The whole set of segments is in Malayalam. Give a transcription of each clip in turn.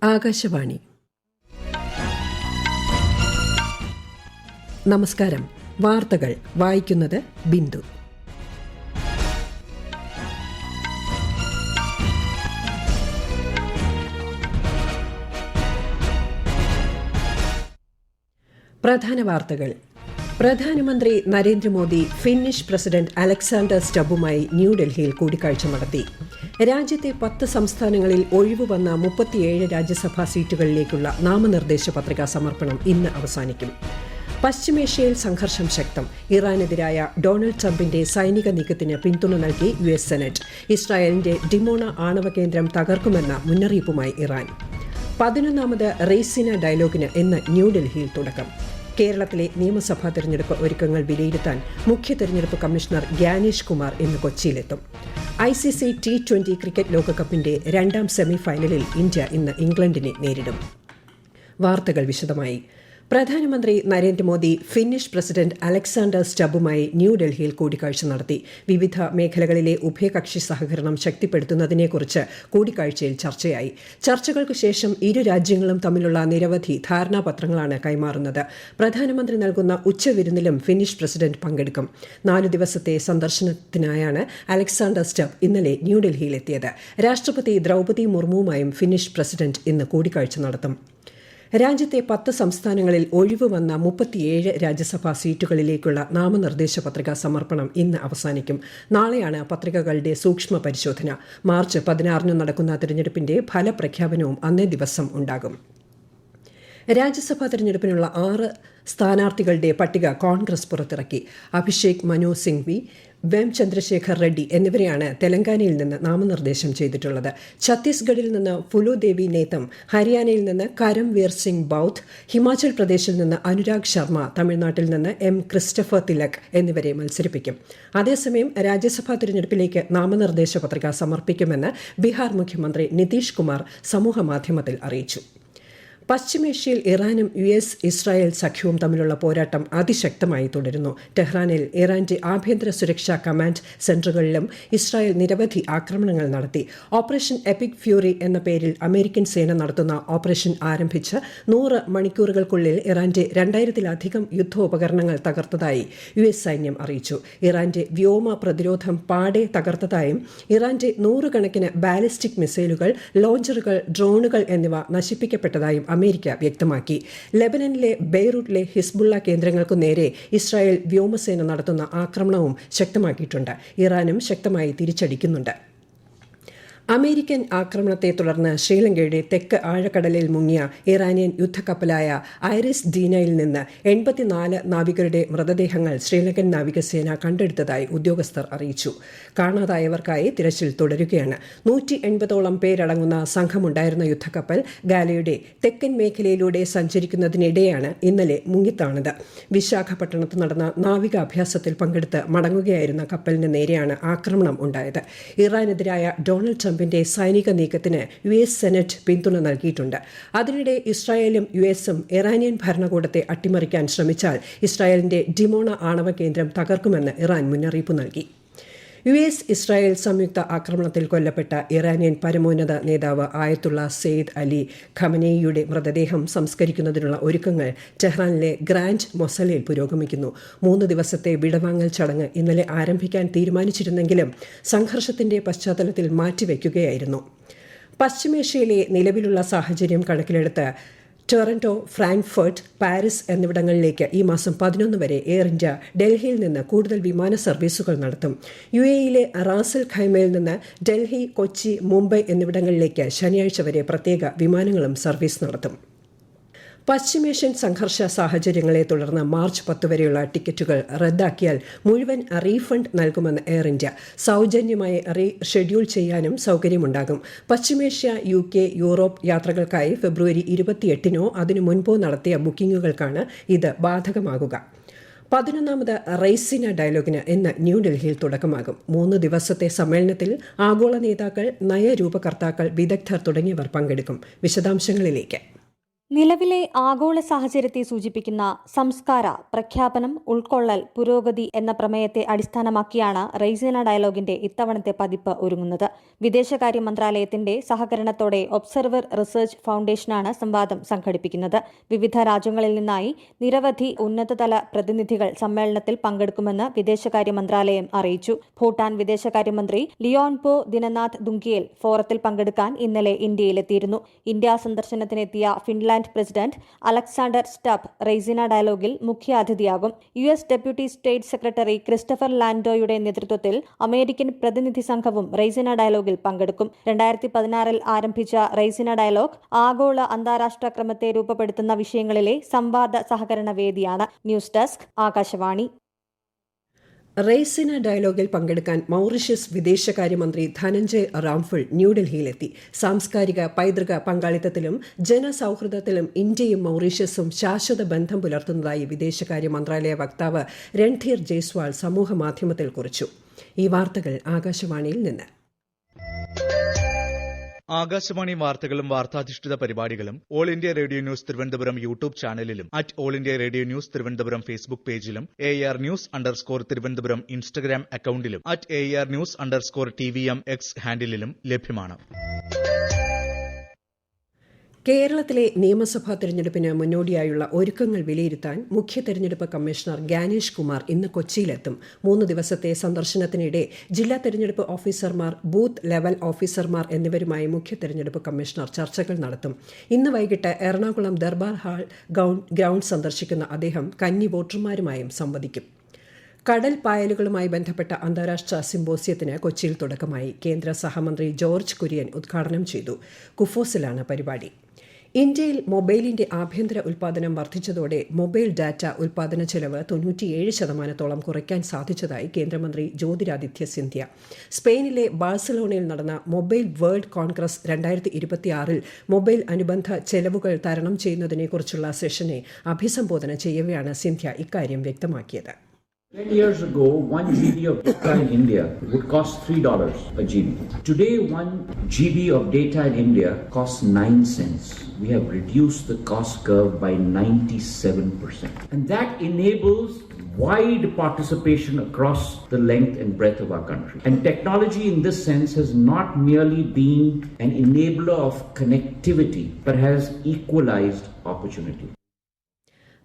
ആകാശവാണി. നമസ്കാരം. വാർത്തകൾ വായിക്കുന്നത് ബിന്ദു. പ്രധാന വാർത്തകൾ. പ്രധാനമന്ത്രി നരേന്ദ്രമോദി ഫിന്നിഷ് പ്രസിഡന്റ് അലക്സാണ്ടർ സ്റ്റബുമായി ന്യൂഡൽഹിയിൽ കൂടിക്കാഴ്ച നടത്തി. രാജ്യത്തെ 10 സംസ്ഥാനങ്ങളിൽ ഒഴിവ് വന്ന 37 രാജ്യസഭാ സീറ്റുകളിലേക്കുള്ള നാമനിർദ്ദേശ പത്രികാ സമർപ്പണം ഇന്ന് അവസാനിക്കും. പശ്ചിമേഷ്യയിൽ സംഘർഷം ശക്തം. ഇറാനെതിരായ ഡൊണാൾഡ് ട്രംപിന്റെ സൈനിക നീക്കത്തിന് പിന്തുണ നൽകി US സെനറ്റ്. ഇസ്രായേലിന്റെ ഡിമോണ ആണവ കേന്ദ്രം തകർക്കുമെന്ന മുന്നറിയിപ്പുമായി ഇറാൻ. 11ാമത് റെയ്സിന ഡയലോഗിന് ഇന്ന് ന്യൂഡൽഹിയിൽ തുടക്കം. കേരളത്തിലെ നിയമസഭാ തെരഞ്ഞെടുപ്പ് ഒരുക്കങ്ങൾ വിലയിരുത്താൻ മുഖ്യ തെരഞ്ഞെടുപ്പ് കമ്മീഷണർ ഗ്യാനേഷ് കുമാർ ഇന്ന് കൊച്ചിയിലെത്തും. ICC T20 ക്രിക്കറ്റ് ലോകകപ്പിന്റെ 2ാം സെമിഫൈനലിൽ ഇന്ത്യ ഇന്ന് ഇംഗ്ലണ്ടിനെ നേരിടും. വാർത്തകൾ വിശദമായി. പ്രധാനമന്ത്രി നരേന്ദ്രമോദി ഫിന്നിഷ് പ്രസിഡന്റ് അലക്സാണ്ടർ സ്റ്റബുമായി ന്യൂഡൽഹിയിൽ കൂടിക്കാഴ്ച നടത്തി. വിവിധ മേഖലകളിലെ ഉഭയകക്ഷി സഹകരണം ശക്തിപ്പെടുത്തുന്നതിനെക്കുറിച്ച് കൂടിക്കാഴ്ചയിൽ ചർച്ചയായി. ചർച്ചകൾക്കു ശേഷം ഇരു രാജ്യങ്ങളും തമ്മിലുള്ള നിരവധി ധാരണാപത്രങ്ങളാണ് കൈമാറുന്നത്. പ്രധാനമന്ത്രി നൽകുന്ന ഉച്ചവിരുന്നിലും ഫിന്നിഷ് പ്രസിഡന്റ് പങ്കെടുക്കും. 4 ദിവസത്തെ സന്ദർശനത്തിനായാണ് അലക്സാണ്ടർ സ്റ്റബ് ഇന്നലെ ന്യൂഡൽഹിയിലെത്തിയത്. രാഷ്ട്രപതി ദ്രൗപദി മുർമുവുമായും ഫിന്നിഷ് പ്രസിഡന്റ് ഇന്ന് കൂടിക്കാഴ്ച നടത്തും. രാജ്യത്തെ 10 സംസ്ഥാനങ്ങളിൽ ഒഴിവ് വന്ന 37 രാജ്യസഭാ സീറ്റുകളിലേക്കുള്ള നാമനിർദ്ദേശ പത്രികാ സമർപ്പണം ഇന്ന് അവസാനിക്കും. നാളെയാണ് പത്രികകളുടെ സൂക്ഷ്മ പരിശോധന. മാർച്ച് 16 നടക്കുന്ന തിരഞ്ഞെടുപ്പിന്റെ ഫലപ്രഖ്യാപനവും അന്നേ ദിവസം ഉണ്ടാകും. രാജ്യസഭാ തെരഞ്ഞെടുപ്പിനുള്ള 6 സ്ഥാനാർത്ഥികളുടെ പട്ടിക കോൺഗ്രസ് പുറത്തിറക്കി. അഭിഷേക് മനു സിംഗ്വി, വെം ചന്ദ്രശേഖർ റെഡ്ഡി എന്നിവരെയാണ് തെലങ്കാനയിൽ നിന്ന് നാമനിർദ്ദേശം ചെയ്തിട്ടുള്ളത്. ഛത്തീസ്ഗഡിൽ നിന്ന് ഫുലോദേവി നേതം, ഹരിയാനയിൽ നിന്ന് കരംവീർ സിംഗ് ബൌദ്ധ്, ഹിമാചൽ പ്രദേശിൽ നിന്ന് അനുരാഗ് ശർമ്മ, തമിഴ്നാട്ടിൽ നിന്ന് M. ക്രിസ്റ്റഫർ തിലക് എന്നിവരെ മത്സരിപ്പിക്കും. അതേസമയം രാജ്യസഭാ തിരഞ്ഞെടുപ്പിലേക്ക് നാമനിർദ്ദേശ പത്രിക സമർപ്പിക്കുമെന്ന് ബീഹാർ മുഖ്യമന്ത്രി നിതീഷ് കുമാർ സമൂഹമാധ്യമത്തിൽ അറിയിച്ചു. പശ്ചിമേഷ്യയിൽ ഇറാനും US ഇസ്രായേൽ സഖ്യവും തമ്മിലുള്ള പോരാട്ടം അതിശക്തമായി തുടരുന്നു. ടെഹ്റാനിൽ ഇറാന്റെ ആഭ്യന്തര സുരക്ഷാ കമാൻഡ് സെന്ററുകളിലും ഇസ്രായേൽ നിരവധി ആക്രമണങ്ങൾ നടത്തി. ഓപ്പറേഷൻ എപ്പിക് ഫ്യൂറി എന്ന പേരിൽ അമേരിക്കൻ സേന നടത്തുന്ന ഓപ്പറേഷൻ ആരംഭിച്ച് 100 മണിക്കൂറുകൾക്കുള്ളിൽ ഇറാന്റെ 2000-ലധികം യുദ്ധോപകരണങ്ങൾ തകർത്തതായി US സൈന്യം അറിയിച്ചു. ഇറാന്റെ വ്യോമ പ്രതിരോധം പാടെ തകർത്തതായും ഇറാന്റെ 100 കണക്കിന് ബാലിസ്റ്റിക് മിസൈലുകൾ, ലോഞ്ചറുകൾ, ഡ്രോണുകൾ എന്നിവ നശിപ്പിക്കപ്പെട്ടതായും അമേരിക്ക വ്യക്തമാക്കി. ലെബനനിലെ ബെയ്റൂട്ടിലെ ഹിസ്ബുള്ള കേന്ദ്രങ്ങൾക്കു നേരെ ഇസ്രായേൽ വ്യോമസേന നടത്തുന്ന ആക്രമണവും ശക്തമാക്കിയിട്ടുണ്ട്. ഇറാനും ശക്തമായി തിരിച്ചടിക്കുന്നുണ്ട്. അമേരിക്കൻ ആക്രമണത്തെ തുടർന്ന് ശ്രീലങ്കയുടെ തെക്ക് ആഴക്കടലിൽ മുങ്ങിയ ഇറാനിയൻ യുദ്ധക്കപ്പലായ ഐറിസ് ഡീനയിൽ നിന്ന് 84 നാവികരുടെ മൃതദേഹങ്ങൾ ശ്രീലങ്കൻ നാവികസേന കണ്ടെടുത്തതായി ഉദ്യോഗസ്ഥർ അറിയിച്ചു. കാണാതായവർക്കായി തിരച്ചിൽ തുടരുകയാണ്. 180ഓളം പേരടങ്ങുന്ന സംഘമുണ്ടായിരുന്ന യുദ്ധക്കപ്പൽ ഗാലയുടെ തെക്കൻ മേഖലയിലൂടെ സഞ്ചരിക്കുന്നതിനിടെയാണ് ഇന്നലെ മുങ്ങിത്താണത്. വിശാഖപട്ടണത്ത് നടന്ന നാവികാഭ്യാസത്തിൽ പങ്കെടുത്ത് മടങ്ങുകയായിരുന്ന കപ്പലിന് നേരെയാണ് ആക്രമണം ഉണ്ടായത്. ഇറാനെതിരായ ഡൊണാൾഡ് ട്രംപിന്റെ സൈനിക നീക്കത്തിന് US സെനറ്റ് പിന്തുണ നൽകിയിട്ടുണ്ട്. അതിനിടെ ഇസ്രായേലും USഉം ഇറാനിയൻ ഭരണകൂടത്തെ അട്ടിമറിക്കാൻ ശ്രമിച്ചാൽ ഇസ്രായേലിന്റെ ഡിമോണ ആണവ കേന്ദ്രം തകർക്കുമെന്ന് ഇറാൻ മുന്നറിയിപ്പ് നൽകി. US ഇസ്രായേൽ സംയുക്ത ആക്രമണത്തിൽ കൊല്ലപ്പെട്ട ഇറാനിയൻ പരമോന്നത നേതാവ് ആയത്തുള്ള സെയ്ദ് അലി ഖമനേയിയുടെ മൃതദേഹം സംസ്കരിക്കുന്നതിനുള്ള ഒരുക്കങ്ങൾ ടെഹ്റാനിലെ ഗ്രാൻഡ് മൊസലയിൽ പുരോഗമിക്കുന്നു. 3 ദിവസത്തെ വിടവാങ്ങൽ ചടങ്ങ് ഇന്നലെ ആരംഭിക്കാൻ തീരുമാനിച്ചിരുന്നെങ്കിലും സംഘർഷത്തിന്റെ പശ്ചാത്തലത്തിൽ മാറ്റിവെക്കുകയായിരുന്നു. പശ്ചിമേഷ്യയിലെ നിലവിലുള്ള സാഹചര്യം കണക്കിലെടുത്ത് ടൊറന്റോ, ഫ്രാങ്ക്ഫർട്ട്, പാരീസ് എന്നിവിടങ്ങളിലേക്ക് ഈ മാസം 11 വരെ എയർ ഇന്ത്യ ഡൽഹിയിൽ നിന്ന് കൂടുതൽ വിമാന സർവീസുകൾ നടത്തും. UAEയിലെ റാസൽ ഖൈമയിൽ നിന്ന് ഡൽഹി, കൊച്ചി, മുംബൈ എന്നിവിടങ്ങളിലേക്ക് ശനിയാഴ്ച വരെ പ്രത്യേക വിമാനങ്ങളും സർവീസ് നടത്തും. പശ്ചിമേഷ്യൻ സംഘർഷ സാഹചര്യങ്ങളെ തുടർന്ന് മാർച്ച് 10 വരെയുള്ള ടിക്കറ്റുകൾ റദ്ദാക്കിയാൽ മുഴുവൻ റീഫണ്ട് നൽകുമെന്ന് എയർ ഇന്ത്യ. സൗജന്യമായി ഷെഡ്യൂൾ ചെയ്യാനും സൗകര്യമുണ്ടാകും. പശ്ചിമേഷ്യ, UK, യൂറോപ്പ് യാത്രകൾക്കായി ഫെബ്രുവരി 28-നോ അതിനു മുൻപോ നടത്തിയ ബുക്കിംഗുകൾക്കാണ് ഇത് ബാധകമാകുക. 11ാമത് റെയ്സിന ഡയലോഗിന് ഇന്ന് ന്യൂഡൽഹിയിൽ തുടക്കമാകും. 3 ദിവസത്തെ സമ്മേളനത്തിൽ ആഗോള നേതാക്കൾ, നയരൂപകർത്താക്കൾ, വിദഗ്ധർ തുടങ്ങിയവർ പങ്കെടുക്കും. വിശദാംശങ്ങളിലേക്ക്. നിലവിലെ ആഗോള സാഹചര്യത്തെ സൂചിപ്പിക്കുന്ന സംസ്കാര, പ്രഖ്യാപനം, ഉൾക്കൊള്ളൽ, പുരോഗതി എന്ന പ്രമേയത്തെ അടിസ്ഥാനമാക്കിയാണ് റെയ്സിന ഡയലോഗിന്റെ ഇത്തവണത്തെ പതിപ്പ് ഒരുങ്ങുന്നത്. വിദേശകാര്യ മന്ത്രാലയത്തിന്റെ സഹകരണത്തോടെ ഒബ്സർവർ റിസർച്ച് ഫൌണ്ടേഷനാണ് സംവാദം സംഘടിപ്പിക്കുന്നത്. വിവിധ രാജ്യങ്ങളിൽ നിന്നായി നിരവധി ഉന്നതതല പ്രതിനിധികൾ സമ്മേളനത്തിൽ പങ്കെടുക്കുമെന്ന് വിദേശകാര്യ മന്ത്രാലയം അറിയിച്ചു. ഭൂട്ടാൻ വിദേശകാര്യമന്ത്രി ലിയോൺപോ ദിനനാഥ് ദുംഗിയേൽ ഫോറത്തിൽ പങ്കെടുക്കാൻ ഇന്നലെ ഇന്ത്യയിലെത്തിയിരുന്നു. ഇന്ത്യ സന്ദർശനത്തിനെത്തിയ Finland president Alexander Stubb Raisina ഡയലോഗിൽ മുഖ്യാതിഥിയാകും. US deputy state secretary Christopher ലാൻഡോയുടെ നേതൃത്വത്തിൽ അമേരിക്കൻ പ്രതിനിധി സംഘവും റെയ്സിന ഡയലോഗിൽ പങ്കെടുക്കും. 2016 ആരംഭിച്ച റെയ്സിന ഡയലോഗ് ആഗോള അന്താരാഷ്ട്ര ക്രമത്തെ രൂപപ്പെടുത്തുന്ന വിഷയങ്ങളിലെ സംവാദ സഹകരണ വേദിയാണ്. News desk, Akashvani. റെയ്സിന ഡയലോഗിൽ പങ്കെടുക്കാൻ മൌറീഷ്യസ് വിദേശകാര്യമന്ത്രി ധനഞ്ജയ് റാംഫുൾ ന്യൂഡൽഹിയിലെത്തി. സാംസ്കാരിക പൈതൃക പങ്കാളിത്തത്തിലും ജനസൌഹൃദത്തിലും ഇന്ത്യയും മൌറീഷ്യസും ശാശ്വത ബന്ധം പുലർത്തുന്നതായി വിദേശകാര്യ മന്ത്രാലയ വക്താവ് രൺധീർ ജയ്സ്വാൾ സമൂഹമാധ്യമത്തിൽ കുറിച്ചു. ഈ വാർത്തകൾ ആകാശവാണിയിൽ നിന്ന്. ആകാശവാണി വാർത്തകളും വാർത്താധിഷ്ഠിത പരിപാടികളും all India radio news Thiruvananthapuram YouTube ചാനലിലും all India radio news Thiruvananthapuram Facebook പേജിലും AR News_ തിരുവനന്തപുരം ഇൻസ്റ്റഗ്രാം അക്കൌണ്ടിലും AR News_TVM X ഹാൻഡിലും ലഭ്യമാണ്. കേരളത്തിലെ നിയമസഭാ തെരഞ്ഞെടുപ്പിന് മുന്നോടിയായുള്ള ഒരുക്കങ്ങൾ വിലയിരുത്താൻ മുഖ്യ തെരഞ്ഞെടുപ്പ് കമ്മീഷണർ ഗാനേഷ് കുമാർ ഇന്ന് കൊച്ചിയിലെത്തും. 3 ദിവസത്തെ സന്ദർശനത്തിനിടെ ജില്ലാ തെരഞ്ഞെടുപ്പ് ഓഫീസർമാർ, ബൂത്ത് ലെവൽ ഓഫീസർമാർ എന്നിവരുമായി മുഖ്യ തെരഞ്ഞെടുപ്പ് കമ്മീഷണർ ചർച്ചകൾ നടത്തും. ഇന്ന് വൈകിട്ട് എറണാകുളം ദർബാർ ഹാൾ ഗ്രൌണ്ട് സന്ദർശിക്കുന്ന അദ്ദേഹം കന്നി വോട്ടർമാരുമായും സംവദിക്കും. കടൽ പായലുകളുമായി ബന്ധപ്പെട്ട അന്താരാഷ്ട്ര സിമ്പോസിയത്തിന് കൊച്ചിയിൽ തുടക്കമായി. കേന്ദ്ര സഹമന്ത്രി ജോർജ് കുര്യൻ ഉദ്ഘാടനം ചെയ്തു. കുഫോസിലാണ് പരിപാടി. ഇന്ത്യയിൽ മൊബൈലിന്റെ ആഭ്യന്തര ഉൽപ്പാദനം വർദ്ധിച്ചതോടെ മൊബൈൽ ഡാറ്റ ഉൽപ്പാദന ചെലവ് 97% കുറയ്ക്കാൻ സാധിച്ചതായി കേന്ദ്രമന്ത്രി ജ്യോതിരാദിത്യ സിന്ധ്യ. സ്പെയിനിലെ ബാഴ്സലോണയിൽ നടന്ന മൊബൈൽ വേൾഡ് കോൺഗ്രസ് 2026 മൊബൈൽ അനുബന്ധ ചെലവുകൾ തരണം ചെയ്യുന്നതിനെക്കുറിച്ചുള്ള സെഷനെ അഭിസംബോധന ചെയ്യവെയാണ് സിന്ധ്യ ഇക്കാര്യം വ്യക്തമാക്കിയത്. 10 years ago, 1 GB of data in India would cost $3 a GB. Today, 1 GB of data in India costs 9 cents. We have reduced the cost curve by 97%. And that enables wide participation across the length and breadth of our country. And technology in this sense has not merely been an enabler of connectivity, but has equalized opportunity.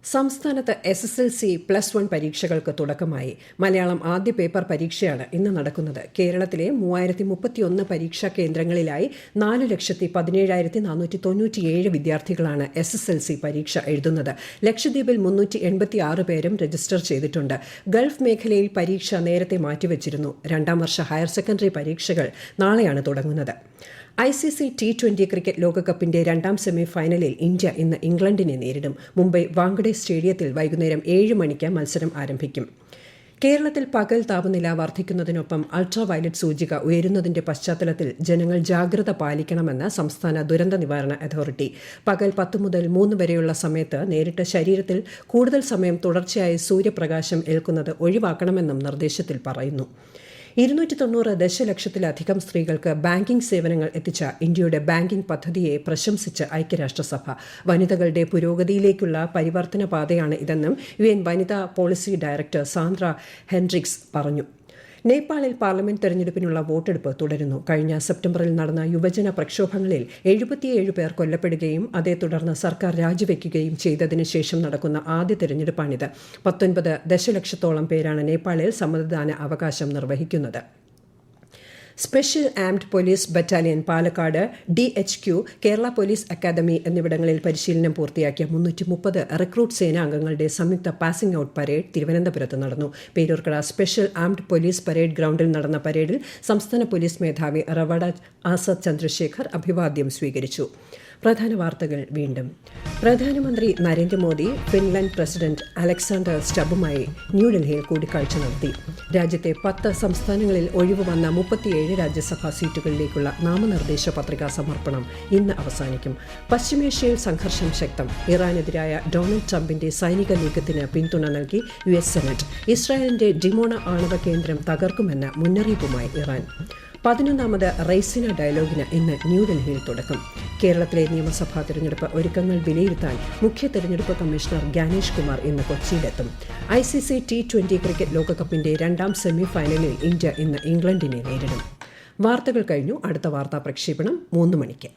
സംസ്ഥാനത്ത് SSLC +1 പരീക്ഷകൾക്ക് തുടക്കമായി. മലയാളം ആദ്യ പേപ്പർ പരീക്ഷയാണ് ഇന്ന് നടക്കുന്നത്. കേരളത്തിലെ 3031 പരീക്ഷാ കേന്ദ്രങ്ങളിലായി 4,17,497 വിദ്യാർത്ഥികളാണ് SSLC പരീക്ഷ എഴുതുന്നത്. ലക്ഷദ്വീപിൽ 386 പേരും രജിസ്റ്റർ ചെയ്തിട്ടുണ്ട്. ഗൾഫ് മേഖലയിൽ പരീക്ഷ നേരത്തെ മാറ്റിവെച്ചിരുന്നു. 2ാം വർഷ ഹയർ സെക്കൻഡറി പരീക്ഷകൾ നാളെയാണ് തുടങ്ങുന്നത്. ICC T20 ക്രിക്കറ്റ് ലോകകപ്പിന്റെ 2ാം സെമി ഫൈനലിൽ ഇന്ത്യ ഇന്ന് ഇംഗ്ലണ്ടിനെ നേരിടും. മുംബൈ വാങ്കഡെ സ്റ്റേഡിയത്തിൽ വൈകുന്നേരം 7 മണിക്ക് മത്സരം ആരംഭിക്കും. കേരളത്തിൽ പകൽ താപനില വർദ്ധിക്കുന്നതിനൊപ്പം അൾട്രാ വയലറ്റ് സൂചിക ഉയരുന്നതിന്റെ പശ്ചാത്തലത്തിൽ ജനങ്ങൾ ജാഗ്രത പാലിക്കണമെന്ന് സംസ്ഥാന ദുരന്ത നിവാരണ അതോറിറ്റി. പകൽ 10 മുതൽ 3 വരെയുള്ള സമയത്ത് നേരിട്ട് ശരീരത്തിൽ കൂടുതൽ സമയം തുടർച്ചയായി സൂര്യപ്രകാശം ഏൽക്കുന്നത് ഒഴിവാക്കണമെന്നും നിർദ്ദേശത്തിൽ പറയുന്നു. 290 ദശലക്ഷത്തിലധികം സ്ത്രീകൾക്ക് ബാങ്കിംഗ് സേവനങ്ങൾ എത്തിച്ച ഇന്ത്യയുടെ ബാങ്കിംഗ് പദ്ധതിയെ പ്രശംസിച്ച് ഐക്യരാഷ്ട്രസഭ. വനിതകളുടെ പുരോഗതിയിലേക്കുള്ള പരിവർത്തന പാതയാണ് ഇതെന്നും UN വനിതാ പോളിസി ഡയറക്ടർ സാന്ദ്ര ഹെൻഡ്രിക്സ് പറഞ്ഞു. നേപ്പാളിൽ പാർലമെന്റ് തെരഞ്ഞെടുപ്പിനുള്ള വോട്ടെടുപ്പ് തുടരുന്നു. കഴിഞ്ഞ സെപ്റ്റംബറിൽ നടന്ന യുവജന പ്രക്ഷോഭങ്ങളിൽ 77 പേർ കൊല്ലപ്പെടുകയും അതേ തുടർന്ന് സർക്കാർ രാജിവെക്കുകയും ചെയ്തതിനു ശേഷം നടക്കുന്ന ആദ്യ തെരഞ്ഞെടുപ്പാണിത്. 19 ദശലക്ഷത്തോളം പേരാണ് നേപ്പാളിൽ സമ്മതിദാന അവകാശം നിർവഹിക്കുന്നത്. Special armed police battalion Palakkad, DHQ, Kerala police academy എന്നിവിടങ്ങളിൽ പരിശീലനം പൂർത്തിയാക്കിയ 330 റിക്രൂട്ട് സേനാംഗങ്ങളുടെ സംയുക്ത പാസിംഗ് ഔട്ട് പരേഡ് തിരുവനന്തപുരത്ത് നടന്നു. Peroorkada special armed police parade ഗ്രൌണ്ടിൽ നടന്ന പരേഡിൽ സംസ്ഥാന പോലീസ് മേധാവി റവഡ ആസാദ് ചന്ദ്രശേഖർ അഭിവാദ്യം സ്വീകരിച്ചു. പ്രധാന വാർത്തകൾ വീണ്ടും. പ്രധാനമന്ത്രി നരേന്ദ്രമോദി ഫിൻലാൻഡ് പ്രസിഡന്റ് അലക്സാണ്ടർ സ്റ്റബുമായി ന്യൂഡൽഹിയിൽ കൂടിക്കാഴ്ച നടത്തി. രാജ്യത്തെ 10 സംസ്ഥാനങ്ങളിൽ ഒഴിവ് വന്ന 37 രാജ്യസഭാ സീറ്റുകളിലേക്കുള്ള നാമനിർദ്ദേശ പത്രികാ സമർപ്പണം ഇന്ന് അവസാനിക്കും. പശ്ചിമേഷ്യയിൽ സംഘർഷം ശക്തം. ഇറാനെതിരായ ഡൊണാൾഡ് ട്രംപിന്റെ സൈനിക നീക്കത്തിന് പിന്തുണ നൽകി US സെനറ്റ്. ഇസ്രായേലിന്റെ ഡിമോണ ആണവ കേന്ദ്രം തകർക്കുമെന്ന മുന്നറിയിപ്പുമായി ഇറാൻ. 11ാമത് റെയ്സിന ഡയലോഗിന് ഇന്ന് ന്യൂഡൽഹിയിൽ തുടക്കം. കേരളത്തിലെ നിയമസഭാ തെരഞ്ഞെടുപ്പ് ഒരുക്കങ്ങൾ വിലയിരുത്താൻ മുഖ്യ തെരഞ്ഞെടുപ്പ് കമ്മീഷണർ ഗ്യാനേഷ് കുമാർ ഇന്ന് കൊച്ചിയിലെത്തും. ICC T20 ക്രിക്കറ്റ് ലോകകപ്പിന്റെ 2ാം സെമിഫൈനലിൽ ഇന്ത്യ ഇന്ന് ഇംഗ്ലണ്ടിനെ നേരിടും. വാർത്തകൾ കഴിഞ്ഞു. അടുത്ത വാർത്താ പ്രക്ഷേപണം 3 മണിക്ക്.